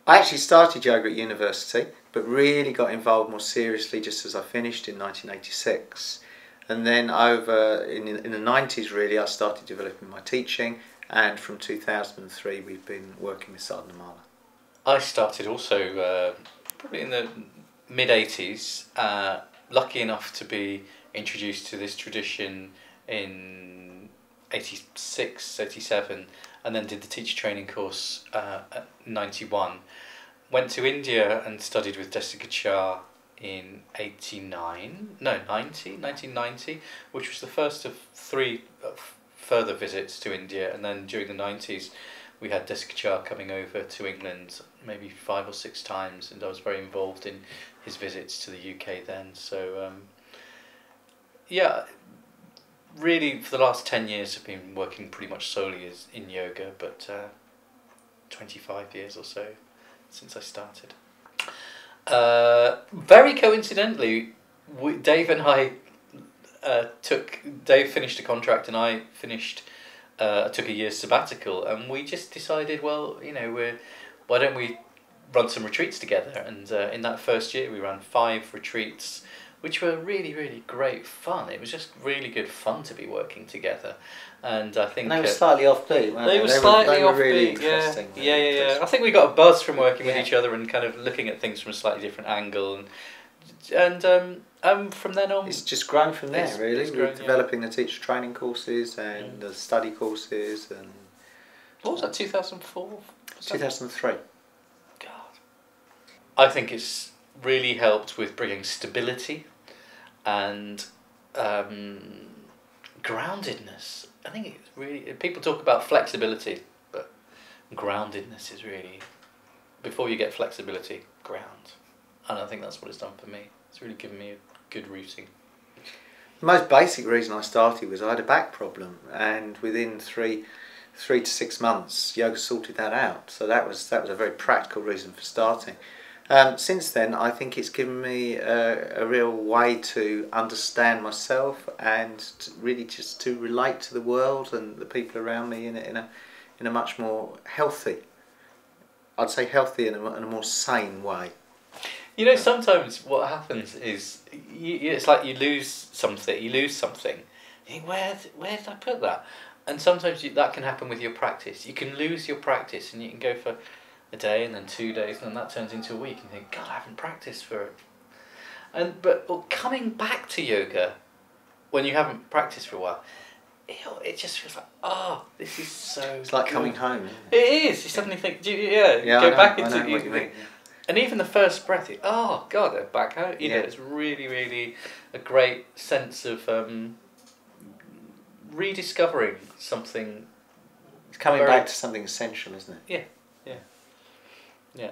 I actually started yoga at university, but really got involved more seriously just as I finished in 1986. And then over in the 90s, really, I started developing my teaching, and from 2003 we've been working with Sadhanamala. I started also probably in the mid-80s, lucky enough to be introduced to this tradition in 86, 87, and then did the teacher training course at 91. Went to India and studied with Desikachar in 1990, which was the first of three further visits to India, and then during the 90s we had Desikachar coming over to England maybe 5 or 6 times, and I was very involved in his visits to the UK then. So yeah, really for the last 10 years I've been working pretty much solely in yoga, but 25 years or so since I started. Very coincidentally, Dave and I Dave finished a contract and I took a year's sabbatical, and we just decided, well, why don't we run some retreats together? And in that first year we ran 5 retreats, which were really, really great fun. It was just really good fun to be working together. And I think... And they were slightly offbeat, weren't they? They were slightly offbeat, really interesting. Yeah. I think we got a buzz from working with Yeah. each other and kind of looking at things from a slightly different angle. And from then on... It's just grown from there, really. It's grown, developing the teacher training courses and the study courses. And what was that, 2004? 2003. God. I think it's really helped with bringing stability and groundedness. I think it's really... People talk about flexibility, but groundedness is really... Before you get flexibility, ground. And I think that's what it's done for me. It's really given me a good routine. The most basic reason I started was I had a back problem, and within three to 6 months, yoga sorted that out. So that was a very practical reason for starting. Since then, I think it's given me a real way to understand myself and really just to relate to the world and the people around me in a much more healthy, I'd say healthy and a more sane way. Sometimes what happens is it's like you lose something. You think, where did I put that? And sometimes that can happen with your practice. You can lose your practice, and you can go for a day and then 2 days, and then that turns into a week, and you think, God, I haven't practiced for it. But coming back to yoga when you haven't practiced for a while, it just feels like, this is so. It's like coming home. It is. You suddenly think, go back into what you mean. And even the first breath, God, they're back home. It's really, really a great sense of rediscovering something. It's coming back to something essential, isn't it? Yeah.